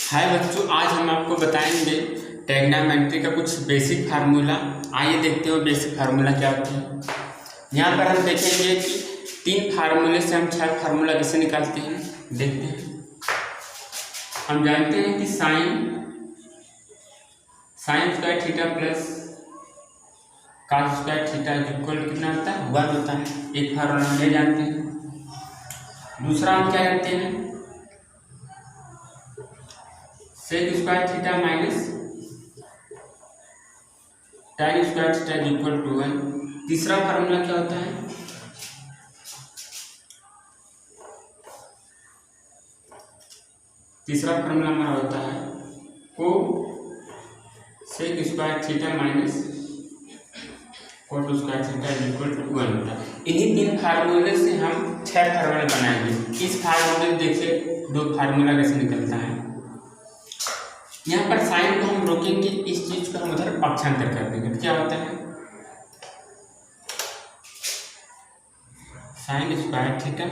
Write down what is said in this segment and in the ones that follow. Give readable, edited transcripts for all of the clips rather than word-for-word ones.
हाय बच्चों, आज हम आपको बताएंगे ट्रिग्नोमेट्री का कुछ बेसिक फार्मूला। आइए देखते हैं बेसिक फार्मूला क्या होते हैं। यहाँ पर हम देखेंगे कि तीन फार्मूले से हम 6 फार्मूला कैसे निकालते हैं। देखते हैं। हम जानते हैं कि sine square theta plus cos square theta equal कितना होता है, 1 होता है। एक फार्मूला हम ये जानते हैं। दूसरा हम क्या जानते हैं, sec square theta minus tan square theta equal to 1। तीसरा फार्मूला क्या होता है, तीसरा फार्मूला हमारा होता है को sec square theta minus cot square theta equal to 1 होता है। इन्हीं तीन फार्मूले से हम 6 फार्मूले बनाएंगे। इस फार्मूले देखिए 2 फार्मूला कैसे निकलता है। यहाँ पर साइन को हम रोकेंगे, इस चीज को हम उधर पक्षांतर कर देंगे। क्या होता है, sine square theta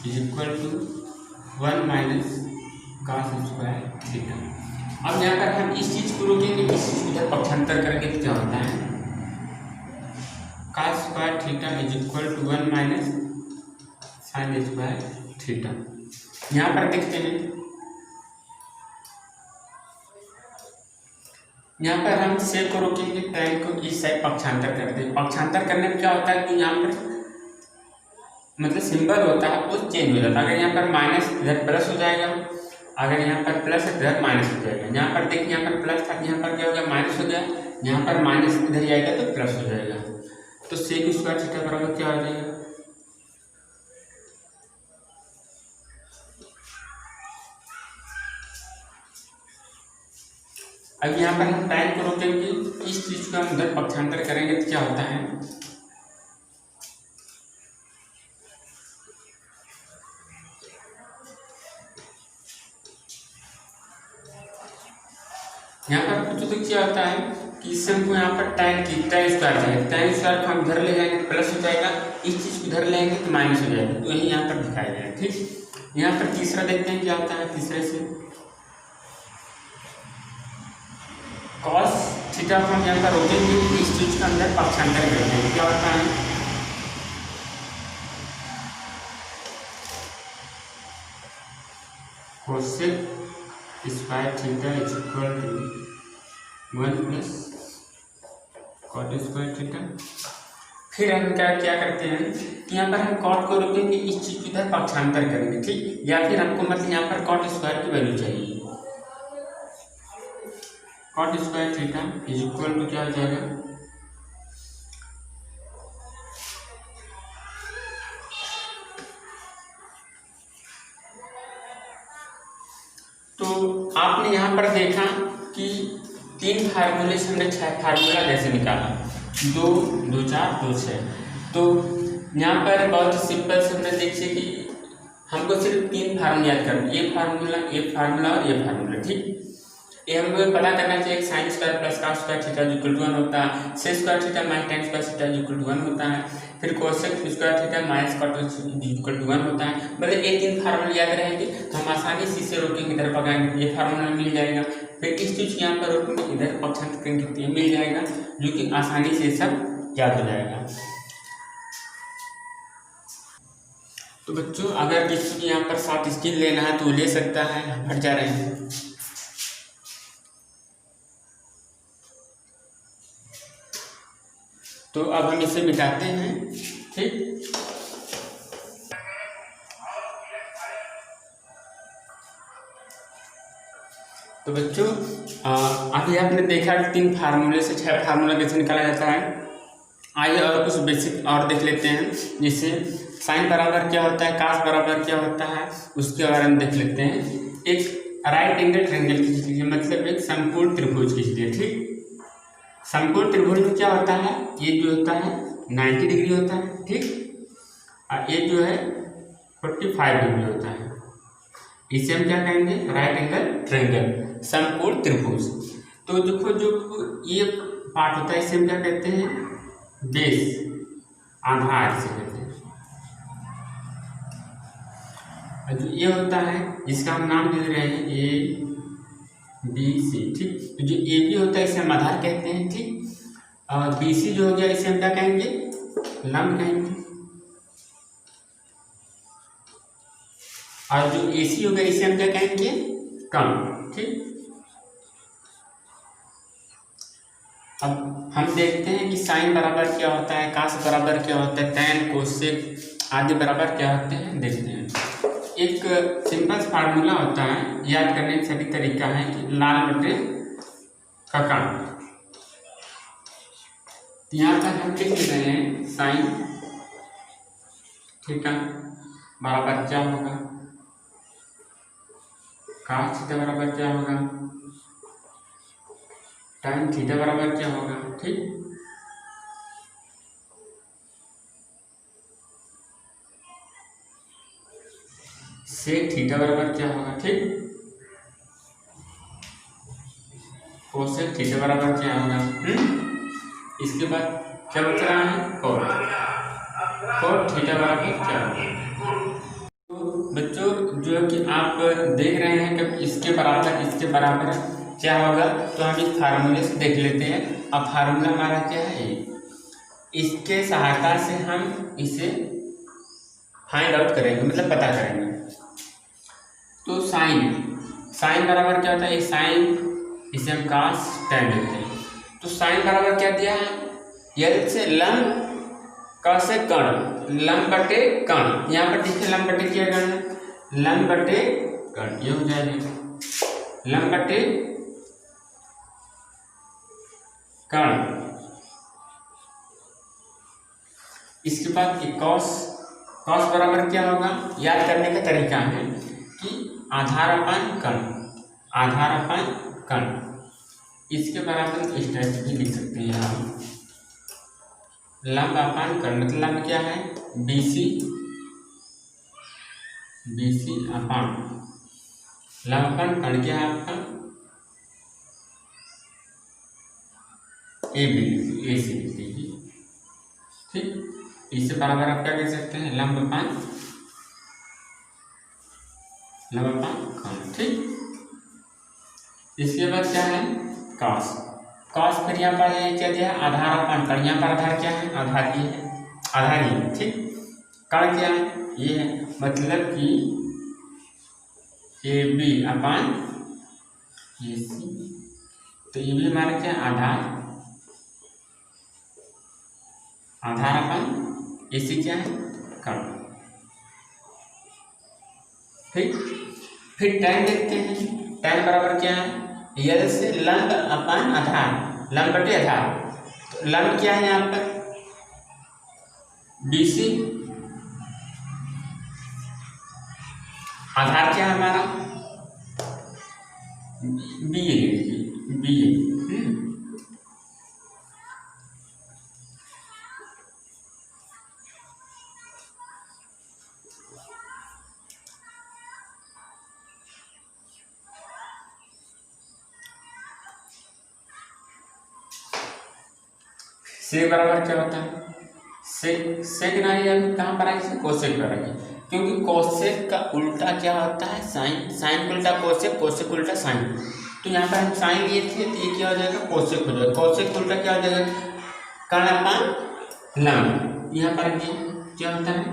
is equal to 1 minus cos square theta. अब यहाँ पर हम इस चीज को रोकेंगे, इस चीज को उधर पक्षांतर करेंगे तो क्या होता है, cos square theta is equal to 1 minus sine square theta. यहाँ पर देखते हैं, यहाँ पर हम सेक को रोकेंगे, tan को इस साइड पक्षांतर कर देंगे। पक्षांतर करने में क्या होता है कि यहाँ पर मतलब सिंबल होता है वो चेंज हो जाता है। अगर यहाँ पर माइनस इधर प्लस हो जाएगा, अगर यहाँ पर प्लस है इधर माइनस हो जाएगा। यहाँ पर देखिए, यहाँ पर प्लस था, यहाँ पर क्या हो गया, माइनस हो गया। यहाँ पर माइनस इधर जाएगा तो प्लस हो जाएगा। तो सेक स्क्वायर थीटा बराबर क्या हो जाएगा, अब यहाँ पर हम tan को रोकेंगे, इस चीज को हम उधर पक्षांतर करेंगे तो क्या होता है, यहाँ पर कुछ तो क्या होता है कि इससे हमको यहाँ पर tan स्क्वायर जाएगा। tan स्क्वायर को हम इधर ले जाएंगे तो प्लस हो जाएगा, इस चीज को इधर लेंगे तो माइनस हो जाएगा। तो यही यहाँ पर दिखाया गया है। ठीक, यहाँ पर तीसरा देखते हैं क्या होता है। तीसरे से कॉस थीटा को हम यहाँ पर रोकेंगे, इस चीज का अंदर पक्षांतर करते हैं। क्या होता है, cosec square theta is equal to 1 plus cot square theta. फिर हम क्या करते हैं कि यहाँ पर हम कॉट को रोकेंगे, इस चीज को इधर पक्षांतर करेंगे। ठीक, या फिर हमको मतलब यहाँ पर कॉट स्क्वायर की वैल्यू चाहिए। Cot square theta is equal to क्या हो जाएगा, तो आपने यहाँ पर देखा कि 3 फार्मूले से हमने 6 फार्मूला कैसे निकाला, 2 2 4 2 6। तो यहाँ पर बहुत सिंपल से हमने देखिए कि हमको सिर्फ 3 फार्मूला याद करना, ये फार्मूला और ये फार्मूला। ठीक, ये हमको पता करना चाहिए कि sine square plus cos square theta equal to 1 होता है, sec square theta minus tan square theta equal to 1 होता है, फिर cosec square theta minus cot equal to 1 होता है। मतलब ये 3 फार्मूले याद रहेंगे तो हम आसानी से इसे रोकेंगे, इधर पकाएंगे, ये फार्मूला मिल जाएगा। फिर इस चीज यहाँ पर रोकेंगे, इधर पक्षांतर करेंगे तो ये मिल जाएगा, जो कि आसानी से सब याद हो जाएगा। तो बच्चों, अगर किसी को यहाँ पर 7 स्किल लेना है तो ले सकता है, हट जा रहे हैं। तो अब हम इसे मिटाते हैं। ठीक, तो बच्चों अभी आपने देखा कि 3 फार्मूले से 6 फार्मूला कैसे निकाला जाता है। आइए और कुछ बेसिक और देख लेते हैं, जैसे साइन बराबर क्या होता है, कॉस बराबर क्या होता है, उसके बारे में देख लेते हैं। एक राइट एंगल ट्रायंगल खींच लीजिए, मतलब एक समकोण त्रिभुज खींच लीजिए। ठीक, समकोण त्रिभुज में क्या होता है, ये जो होता है 90 डिग्री होता है। ठीक, और ये जो है 45 डिग्री होता है। इसे हम क्या कहेंगे, राइट एंगल ट्रायंगल, समकोण त्रिभुज। तो देखो, जो ये पार्ट होता है इसे हम क्या कहते हैं, बेस, आधार से कहते हैं। और जो ये होता है जिसका हम नाम दे रहे हैं ए बी सी, ठीक। तो जो ए बी होता है इसे हम आधार कहते हैं, ठीक। और बी सी जो हो गया इसे हम क्या कहेंगे, लंब कहेंगे। और जो ए सी हो गया इसे हम क्या कहेंगे, कण, ठीक। अब हम देखते हैं कि साइन बराबर क्या होता है, कास बराबर क्या होता है, टैन कोसेक आदि बराबर क्या होते हैं, देखते हैं। एक सिंपल फार्मूला होता है, याद करने के सभी तरीका है कि लाल बटे का कण। यहाँ पर हम लिख रहे हैं साइन थीटा बराबर क्या होगा, कास थीटा बराबर क्या होगा, टैन थीटा बराबर क्या होगा, ठीक। सेक थीटा बराबर क्या होगा, ठीक। कोसेक थीटा बराबर क्या होगा, इसके बाद क्या बच रहा है, कोट थीटा बराबर क्या होगा। तो बच्चों जो है कि आप देख रहे हैं कि इसके बराबर क्या होगा, तो हम इस फार्मूले से देख लेते हैं। अब फार्मूला हमारा क्या है, इसके सहायता से हम इसे फाइंड आउट करेंगे, मतलब पता करेंगे। तो साइन बराबर क्या होता है, साइन इसे हम कास टैन लेते हैं। तो साइन बराबर क्या दिया है, यल से लंब, क से कण, लंब बटे कण। यहाँ पर देखिए लंब बटे क्या कण है, लंब बटे कण, ये हो जाएगा लंब बटे कण। इसके बाद कॉस बराबर क्या होगा, याद करने का तरीका है कि आधार अपान कण। इसके बराबर इस टाइप से लिख सकते हैं हम, लंब अपान कण, मतलब क्या है, BC अपान लंब अपान कण क्या है आपका, AC लिख लीजिए, ठीक। इससे बराबर आप क्या कह सकते हैं, लंब अपान कण, ठीक। इसके बाद क्या है, कॉस फिर यहाँ पर क्या दिया, आधार अपान कण। यहाँ पर आधार क्या है, आधार ये है, ठीक। कण क्या है, ये है, मतलब कि AB अपान AC। तो ये भी हमारा क्या, आधार अपान AC क्या है, कण, ठीक। फिर टैन देखते हैं, टैन बराबर क्या है, यल से लंब अपान आधार, लंब बटे आधार। तो लंब क्या है यहाँ पर, BC, आधार क्या है हमारा, BA। सेक बराबर क्या होता है, सेक नहीं है, कहाँ पर आई, कोसेक पर आई, क्योंकि कोसेक का उल्टा क्या होता है, साइन उल्टा कोसेक, कोसेक उल्टा साइन। तो यहाँ पर हम साइन लिए थे, तो ये क्या हो जाएगा, कोसेक हो जाएगा। कोसेक उल्टा क्या हो जाएगा, कण अपान लंब। यहाँ पर ये क्या होता है,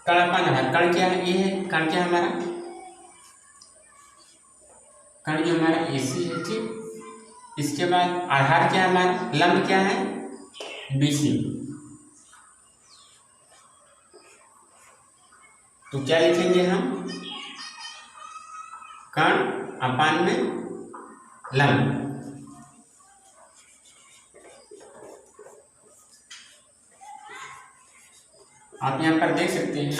कण अपान आधार। कण क्या है, ये है कण, क्या हमारा कण जो हमारा AC है, ठीक। इसके बाद आधार क्या है हमारा, लंब क्या है, BC। तो क्या लिखेंगे हम, कण अपान में लंब। आप यहाँ पर देख सकते हैं,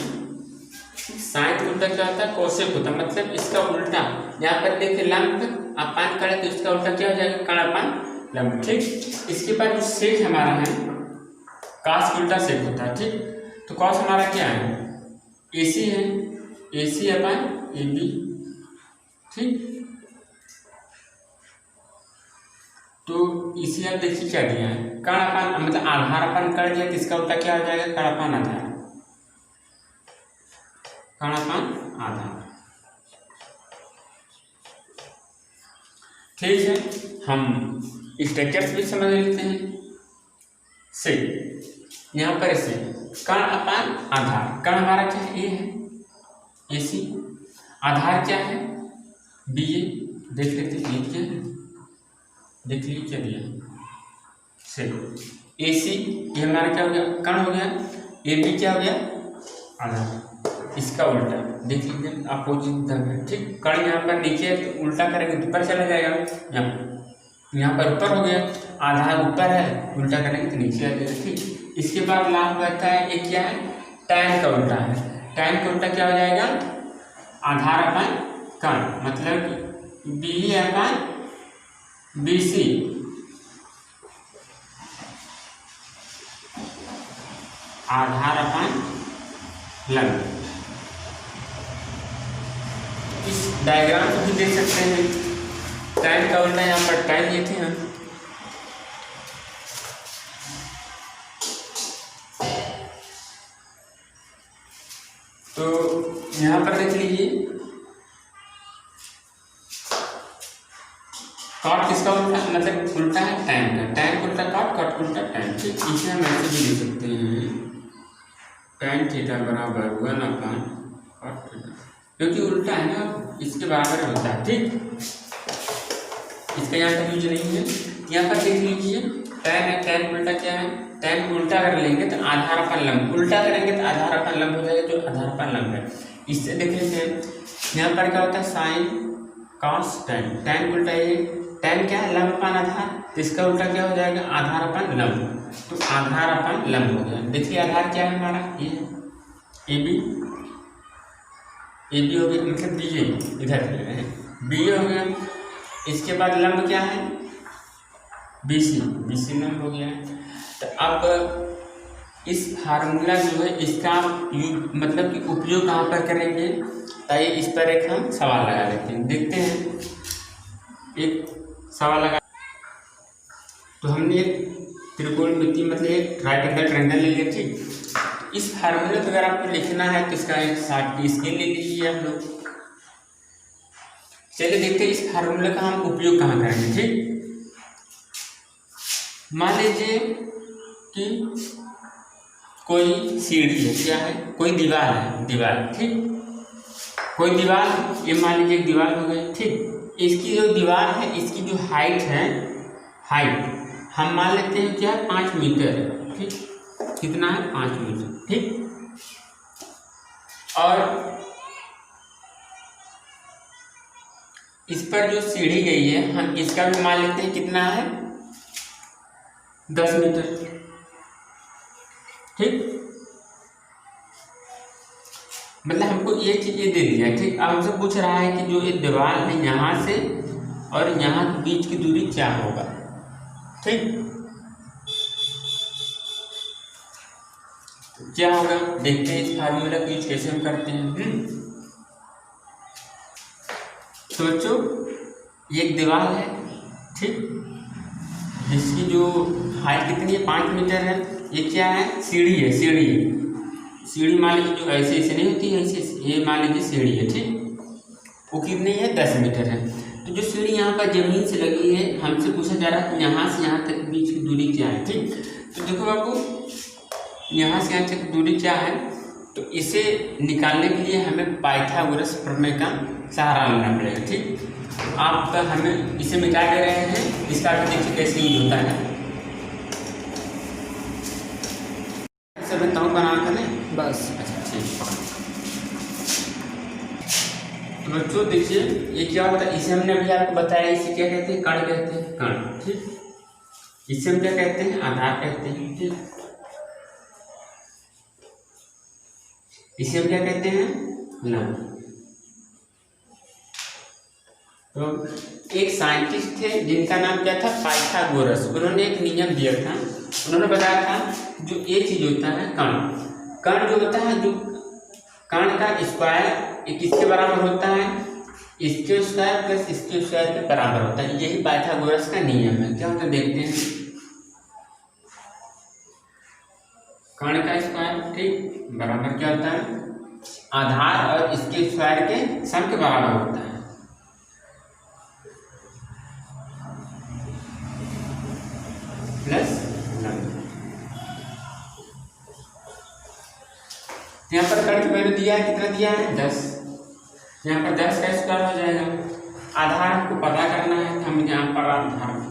साइन उल्टा क्या होता है, कोसेक होता है, मतलब इसका उल्टा। यहाँ पर देखिए लंब अपान करें तो इसका उल्टा क्या हो जाएगा, कण अपान लंब, ठीक। इसके बाद जो सेक हमारा है, कास उल्टा सेक होता है, ठीक। तो कॉस हमारा क्या है, AC है, AC अपान AB, ठीक। तो इसी आप देखिए क्या दिया है, कण अपान, मतलब आधार अपान कर दिया, तो इसका उल्टा क्या हो जाएगा, कण अपान आधार, कण अपान आधार। ठीक है, हम स्ट्रक्चर्स भी समझ लेते हैं। से यहाँ पर से कण अपान आधार, कण हमारा क्या है, ए है, ए सी, आधार क्या है, बी ए, देख लेते हैं ए क्या है, देख लीजिए क्या दिया से ए सी, ये हमारा क्या हो गया, कण हो गया, ए बी क्या हो गया, आधार, इसका उल्टा देख लीजिए अपोजिट धर्म है, ठीक। कण यहाँ पर नीचे है तो उल्टा करेंगे तो ऊपर चला जाएगा, यहाँ पर ऊपर हो गया, आधार ऊपर है, उल्टा करेंगे तो नीचे आ जाएगा, ठीक। इसके बाद लाभ बचता है एक क्या है, टैन का उल्टा है, टैन का उल्टा क्या हो जाएगा, आधार अपान कण, मतलब बी अपान बी सी, आधार अपान लंब। इस डायग्राम को भी देख सकते हैं, टैन का उल्टा यहाँ पर टैन लिए थे हम, तो यहाँ पर देख लीजिए कॉट किसका उल्टा, मतलब उल्टा है टैन का, टैन उल्टा कॉट, कॉट उल्टा टैन, ठीक। इसे हम ऐसे भी लिख सकते हैं, टैन थीटा बराबर 1/cot थीटा, क्योंकि उल्टा है ना, इसके बराबर होता है, ठीक। इसका यहाँ पर यूज नहीं है। यहाँ पर देख लीजिए टैन है, टैन उल्टा क्या है, टैन उल्टा कर लेंगे तो आधार अपन लंब, उल्टा करेंगे तो आधार अपन लंब हो जाएगा, जो आधार अपन लंब है। इससे देख लेते हैं यहाँ पर क्या होता है, साइन कॉस टैन, टैन उल्टा ये, टैन क्या है, लंब अपन आधार, तो इसका उल्टा क्या हो जाएगा, आधार अपन लंब, तो आधार अपन लंब हो गया। देखिए आधार क्या है हमारा, ये ए बी, ए बी हो गया, मतलब बी ए, इधर ले रहे हैं, बी ए हो गया। इसके बाद लंब क्या है, बी सी, बी सी लंब हो गया। तो अब इस फार्मूला जो है इसका मतलब कि उपयोग कहाँ पर करेंगे, ताकि इस पर एक हम सवाल लगा लेते हैं, देखते हैं। एक सवाल लगा तो हमने एक त्रिकोणमिति मतलब एक राइट एंगल ट्रायंगल ले लिया, ठीक। इस फार्मूले को अगर आपको लिखना है तो इसका एक 60 की स्केल ले लीजिए आप लोग। चलिए देखते हैं इस फार्मूले का हम उपयोग कहाँ करेंगे, ठीक। मान लीजिए कि कोई सीढ़ी है, क्या है, कोई दीवार है, दीवार, ठीक। कोई दीवार, ये मान लीजिए एक दीवार हो गई, ठीक। इसकी जो दीवार है इसकी जो हाइट है, हाइट हम मान लेते हैं क्या, 5 मीटर है, ठीक। कितना है, 5 मीटर, ठीक। और इस पर जो सीढ़ी गई है हम इसका भी मान लेते हैं कितना है, 10 मीटर, ठीक। मतलब हमको ये चीज़ ये दे दिया, ठीक। अब हमसे पूछ रहा है कि जो ये दीवार है यहाँ से और यहाँ के बीच की दूरी क्या होगा, ठीक। क्या होगा देखते हैं, इस फार्मूला को यूज कैसे हम करते हैं। सोचो ये एक दीवार है, ठीक, जिसकी जो हाइट कितनी है, 5 मीटर है। ये क्या है, सीढ़ी है, सीढ़ी है, सीढ़ी मान लीजिए जो ऐसे ऐसे नहीं होती है, ऐसे, ये मान लीजिए सीढ़ी है, ठीक। वो कितनी है, 10 मीटर है। तो जो सीढ़ी यहाँ पर जमीन से लगी है, हमसे पूछा जा रहा है कि यहाँ से यहाँ तक बीच की दूरी क्या है, ठीक। तो देखो बाबू, यहाँ से यहाँ तक दूरी क्या है, तो इसे निकालने के लिए हमें पाइथागोरस प्रमेय का सहारा लेना पड़ेगा, ठीक। आप हमें इसे मिटा दे रहे हैं, इसका भी देखिए कैसे यूज होता है। सब बताऊँ बना कर बस, अच्छा ठीक। तो बच्चों देखिए ये क्या होता है, इसे हमने अभी आपको बताया, इसे क्या कहते हैं, कण कहते हैं, कण, ठीक। इसे हम क्या कहते हैं, आधार कहते हैं, ठीक। इसे हम क्या कहते हैं, लंब। तो एक साइंटिस्ट थे जिनका नाम क्या था, पाइथागोरस। उन्होंने एक नियम दिया था, उन्होंने बताया था जो ये चीज होता है कण, कण जो होता है, जो कण का स्क्वायर किसके बराबर होता है, इसके स्क्वायर प्लस इसके स्क्वायर के बराबर होता है। यही पाइथागोरस का नियम है। क्या होता है देखते हैं, कण का स्क्वायर, ठीक, बराबर क्या होता है, आधार और इसके स्क्वायर के सम के बराबर होता है। तो यहाँ पर कण की वैल्यू दिया है, कितना दिया है 10। यहाँ पर 10 का स्क्वायर हो जाएगा। आधार हमको पता करना है, तो हम यहाँ पर आधार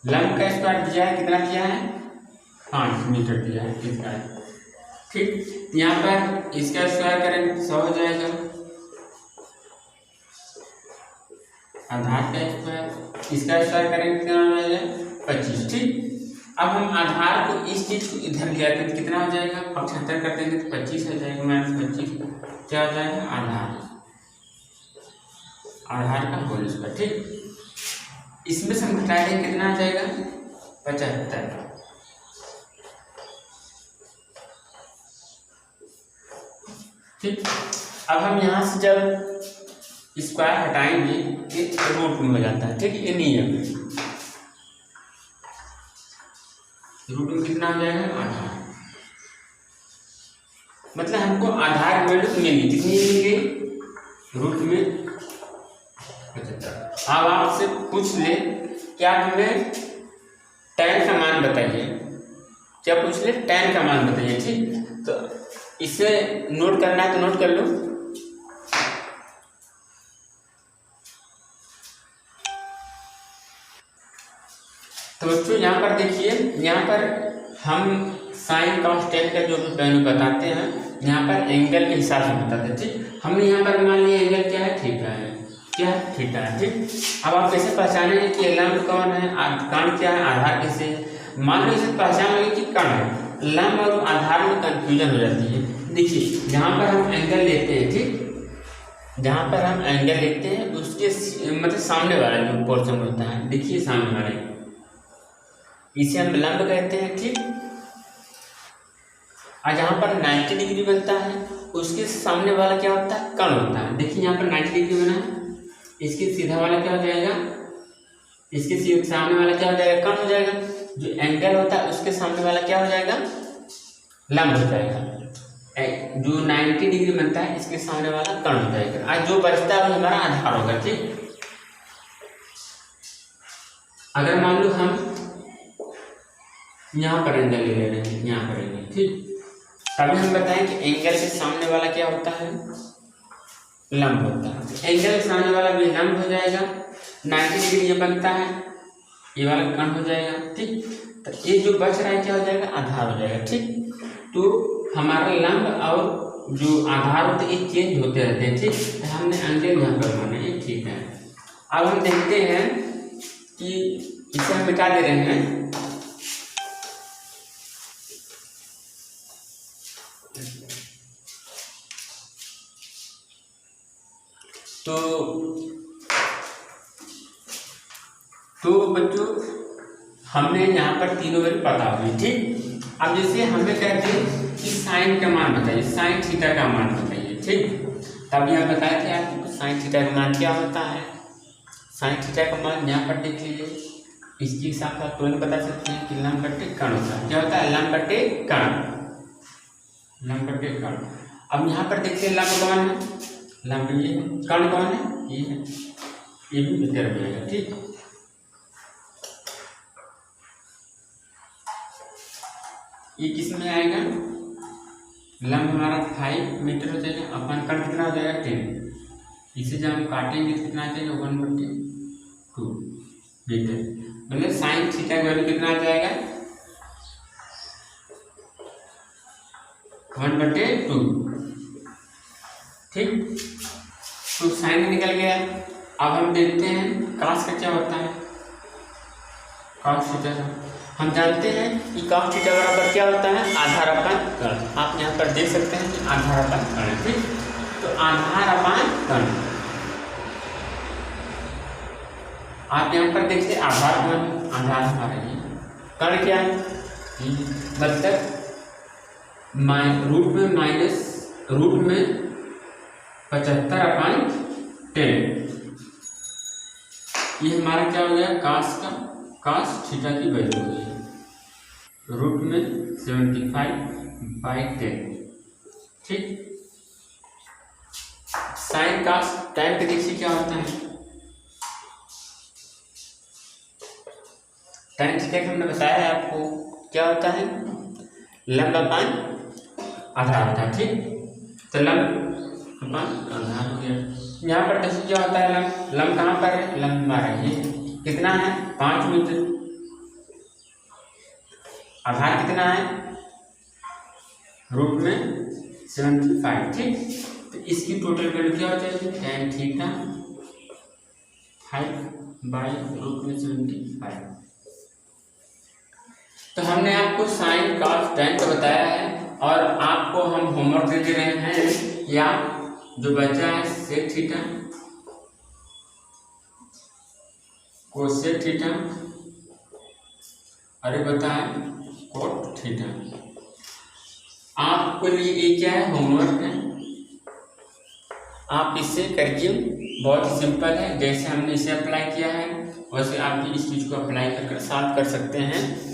लंब का स्क्वायर दिया है, कितना दिया है 5 मीटर दिया है इसका। ठीक, यहाँ पर इसका स्क्वायर करेंगे 100 हो जाएगा। आधार का स्क्वायर, इसका स्क्वायर करेंगे कितना हो जाएगा 25। ठीक, अब हम आधार को इस चीज को इधर ले आते तो कितना हो जाएगा, पक्षांतर कर देंगे तो 25 हो जाएगा, -25 क्या हो जाएगा आधार, आधार का होल स्क्वायर। ठीक, इसमें से हम घटा देंगे कितना आ जाएगा 75। ठीक, अब हम यहाँ से जब स्क्वायर हटाएंगे ये रूट में हो जाता है। ठीक, ये नहीं है, रूट में कितना हो जाएगा आधार, मतलब हमको आधार वैल्यू मिली, कितनी मिली रूट में 75। अब आपसे पूछ ले क्या हमें tan का मान बताइए, क्या पूछ ले tan का मान बताइए। ठीक, तो इसे नोट करना है तो नोट कर लो। तो बच्चों यहाँ पर देखिए, यहाँ पर हम साइन कॉस टेन का जो भी वैल्यू बताते हैं यहाँ पर एंगल के हिसाब से बताते हैं। ठीक, हमने यहाँ पर मान लिया एंगल क्या है थीटा है, क्या है थीटा है। ठीक, अब आप कैसे पहचानेंगे कि लंब कौन है, कण क्या है, आधार कैसे है। मान लो इसे पहचान लो कि कण है, लंब और आधार में कंफ्यूजन हो जाती है। देखिए जहाँ पर हम एंगल लेते हैं, ठीक, जहाँ पर हम एंगल लेते हैं उसके मतलब सामने वाला जो पोर्शन होता है, देखिए सामने वाला, इसे हम लंब कहते हैं। ठीक, और जहाँ पर 90 डिग्री बनता है उसके सामने वाला क्या होता है कण होता है। देखिए यहाँ पर 90 डिग्री बना है, इसके सीधा वाला क्या हो जाएगा, इसके सामने वाला क्या हो जाएगा कण हो जाएगा। जो एंगल होता है उसके सामने वाला क्या हो जाएगा लंब हो जाएगा। जो 90 डिग्री बनता है इसके सामने वाला कण हो जाएगा, और जो बचता है वो हमारा आधार होगा। ठीक, अगर मान लो हम यहाँ पर एंगल ले रहे हैं, यहाँ पर एंगल, ठीक, तभी हम बताएं कि एंगल के सामने वाला क्या होता है लंब होता है। एंगल के सामने वाला भी लंब हो जाएगा, 90 डिग्री ये बनता है, ये वाला कण हो जाएगा। ठीक, तो ये जो बच रहा है क्या हो जाएगा आधार हो जाएगा। ठीक, तो हमारा लंब और जो आधार होते हैं ये चेंज होते रहते हैं। ठीक, तो हमने एंगल यहाँ पर माना ये ठीक है। अब हम देखते हैं कि इसे हम मिटा दे रहे हैं, तो बच्चों हमने यहाँ पर तीनों वैल्यू पता हुई। ठीक, अब जैसे हमें कहते हैं कि साइन का मान बताइए, साइन थीटा का मान बताइए। ठीक, तब यहाँ बताया कि आपको साइन थीटा का मान क्या होता है। साइन थीटा का मान यहाँ पर देख लीजिए, इसके हिसाब से आप तुरंत बता सकते हैं कि लंब बटे कण होता है। क्या होता है लंब बटे कण, लंब बटे कण। अब यहाँ पर देखिए लंब कौन है, लंब ये है, कण कौन है ये है, ये भी मीटर में आएगा। ठीक, ये किस में आएगा, लंब हमारा 5 मीटर हो जाएगा, अपन कण कितना हो जाएगा 10। इसे जब हम काटेंगे तो कितना आ जाएगा 1/2 मीटर, मतलब साइन थीटा का वैल्यू कितना आ जाएगा 1/2। ठीक, तो साइन निकल गया। अब हम देखते हैं कॉस का क्या होता है, कॉस थीटा का हम जानते हैं कि कॉस थीटा बराबर क्या होता है आधार अपन कण। आप यहाँ पर देख सकते हैं कि आधार अपन कण है। ठीक, तो आधार अपन कण, आप यहाँ पर देखिए आधार कौन, आधार हमारा ये, कण क्या है मतलब रूट में माइनस रूट में 75/10, ये हमारा क्या हो गया कॉस का, कॉस थीटा की वैल्यू हो गई रूट में 75/10। ठीक, साइन कॉस टाइम पे देखिए क्या होता है, टाइम थीटा हमने बताया है आपको क्या होता है लंब अपन आधार था। ठीक, तो लंब अपन आधार हो गया। यहाँ पर देखिए क्या होता है, लंब, लंब कहाँ पर है, लंब हमारा ये कितना है 5 मीटर, आधार कितना है रूट में 75। ठीक, तो इसकी टोटल वैल्यू क्या हो जाएगी tan थीटा 5/√75। तो हमने आपको साइन कॉस tan का बताया है, और आपको हम होमवर्क दे रहे हैं, या जो बचा है सेक थीटा कोसेक थीटा, अरे बताए कोट थीटा। आपको लिए ये क्या है, होमवर्क है, आप इससे करिए, बहुत ही सिंपल है। जैसे हमने इसे अप्लाई किया है वैसे आप भी इस चीज़ को अप्लाई कर सॉल्व कर सकते हैं।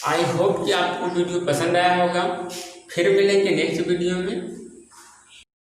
आई होप कि आपको वीडियो पसंद आया होगा। फिर मिलेंगे नेक्स्ट वीडियो में।